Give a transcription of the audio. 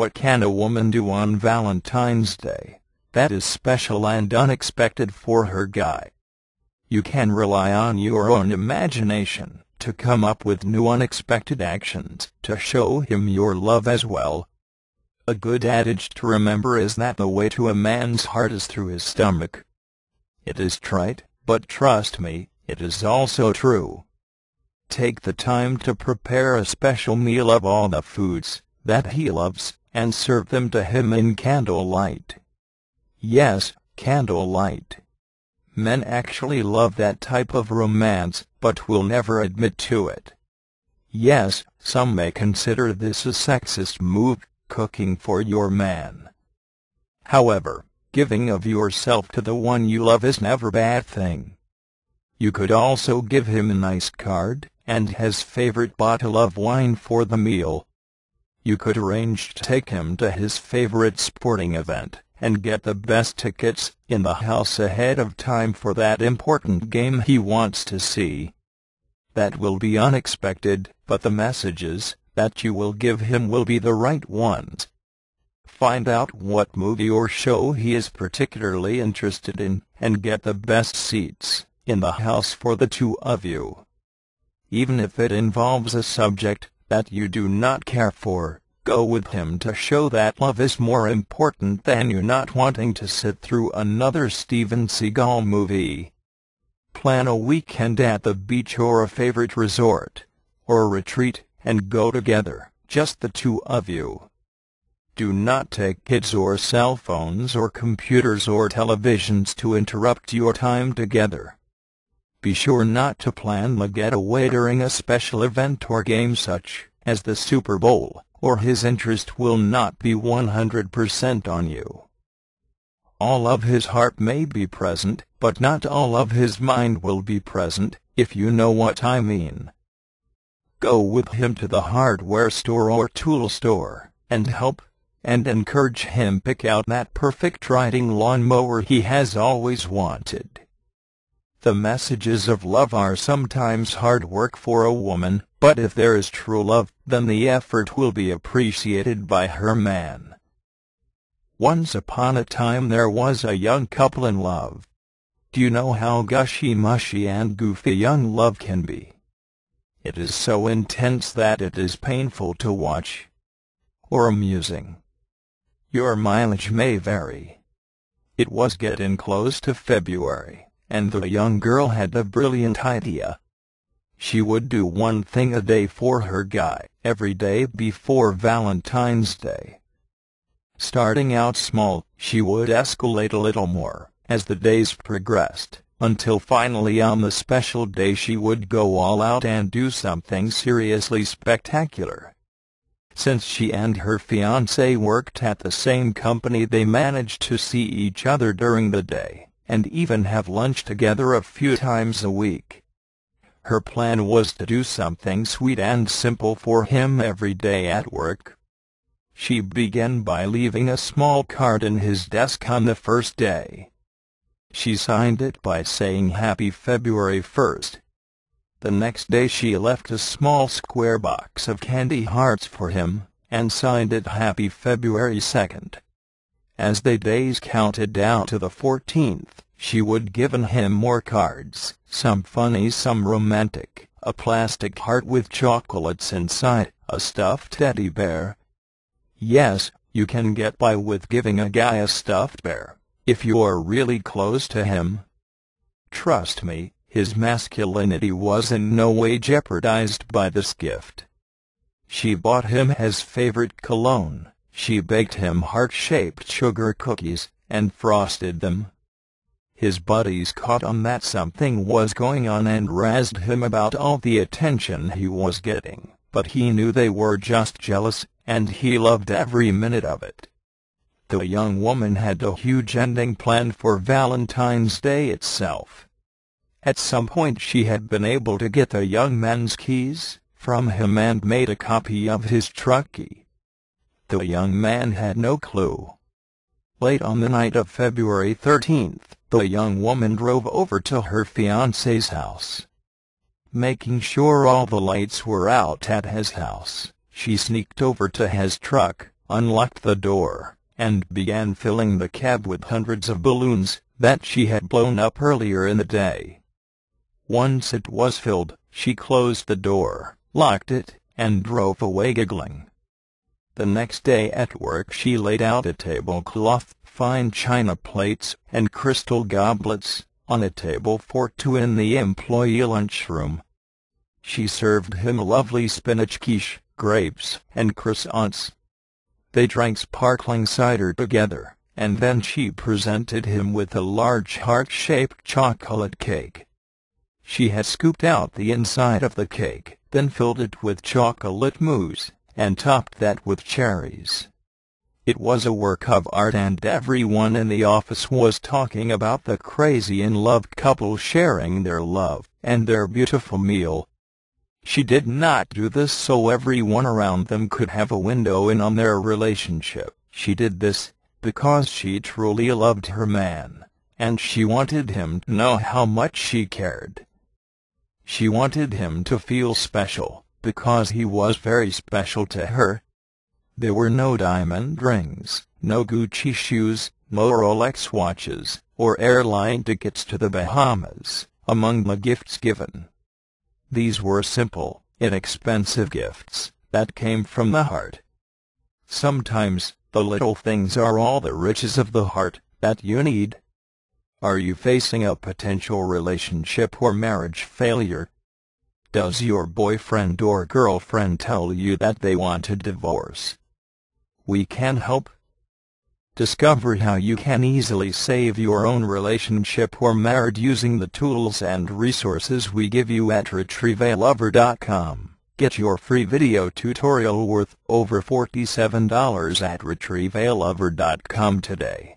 What can a woman do on Valentine's Day that is special and unexpected for her guy? You can rely on your own imagination to come up with new unexpected actions to show him your love as well. A good adage to remember is that the way to a man's heart is through his stomach. It is trite, but trust me, it is also true. Take the time to prepare a special meal of all the foods that he loves, and serve them to him in candlelight. Yes, candlelight. Men actually love that type of romance, but will never admit to it. Yes, some may consider this a sexist move, cooking for your man. However, giving of yourself to the one you love is never a bad thing. You could also give him a nice card, and his favorite bottle of wine for the meal. You could arrange to take him to his favorite sporting event, and get the best tickets in the house ahead of time for that important game he wants to see. That will be unexpected, but the messages that you will give him will be the right ones. Find out what movie or show he is particularly interested in, and get the best seats in the house for the two of you. Even if it involves a subject that you do not care for, go with him to show that love is more important than you not wanting to sit through another Steven Seagal movie. Plan a weekend at the beach or a favorite resort, or retreat, and go together, just the two of you. Do not take kids or cell phones or computers or televisions to interrupt your time together. Be sure not to plan the getaway during a special event or game such as the Super Bowl, or his interest will not be 100% on you. All of his heart may be present, but not all of his mind will be present, if you know what I mean. Go with him to the hardware store or tool store, and help and encourage him pick out that perfect riding lawnmower he has always wanted. The messages of love are sometimes hard work for a woman, but if there is true love, then the effort will be appreciated by her man. Once upon a time there was a young couple in love. Do you know how gushy-mushy and goofy young love can be? It is so intense that it is painful to watch. Or amusing. Your mileage may vary. It was getting close to February, and the young girl had a brilliant idea. She would do one thing a day for her guy, every day before Valentine's Day. Starting out small, she would escalate a little more as the days progressed, until finally on the special day she would go all out and do something seriously spectacular. Since she and her fiancé worked at the same company, they managed to see each other during the day, and even have lunch together a few times a week. Her plan was to do something sweet and simple for him every day at work. She began by leaving a small card in his desk on the first day. She signed it by saying Happy February 1st. The next day she left a small square box of candy hearts for him, and signed it Happy February 2nd. As the days counted down to the 14th, she would give him more cards, some funny, some romantic, a plastic heart with chocolates inside, a stuffed teddy bear. Yes, you can get by with giving a guy a stuffed bear, if you're really close to him. Trust me, his masculinity was in no way jeopardized by this gift. She bought him his favorite cologne, she baked him heart-shaped sugar cookies, and frosted them. His buddies caught on that something was going on and razzed him about all the attention he was getting, but he knew they were just jealous, and he loved every minute of it. The young woman had a huge ending planned for Valentine's Day itself. At some point she had been able to get the young man's keys from him and made a copy of his truck key. The young man had no clue. Late on the night of February 13th, the young woman drove over to her fiancé's house. Making sure all the lights were out at his house, she sneaked over to his truck, unlocked the door, and began filling the cab with hundreds of balloons that she had blown up earlier in the day. Once it was filled, she closed the door, locked it, and drove away giggling. The next day at work she laid out a tablecloth, fine china plates, and crystal goblets, on a table for two in the employee lunchroom. She served him a lovely spinach quiche, grapes, and croissants. They drank sparkling cider together, and then she presented him with a large heart-shaped chocolate cake. She had scooped out the inside of the cake, then filled it with chocolate mousse, and topped that with cherries. It was a work of art, and everyone in the office was talking about the crazy in-love couple sharing their love and their beautiful meal. She did not do this so everyone around them could have a window in on their relationship. She did this because she truly loved her man, and she wanted him to know how much she cared. She wanted him to feel special, because he was very special to her. There were no diamond rings, no Gucci shoes, no Rolex watches, or airline tickets to the Bahamas among the gifts given. These were simple, inexpensive gifts that came from the heart. Sometimes, the little things are all the riches of the heart that you need. Are you facing a potential relationship or marriage failure? Does your boyfriend or girlfriend tell you that they want a divorce? We can help. Discover how you can easily save your own relationship or marriage using the tools and resources we give you at retrievealover.com. Get your free video tutorial worth over $47 at retrievealover.com today.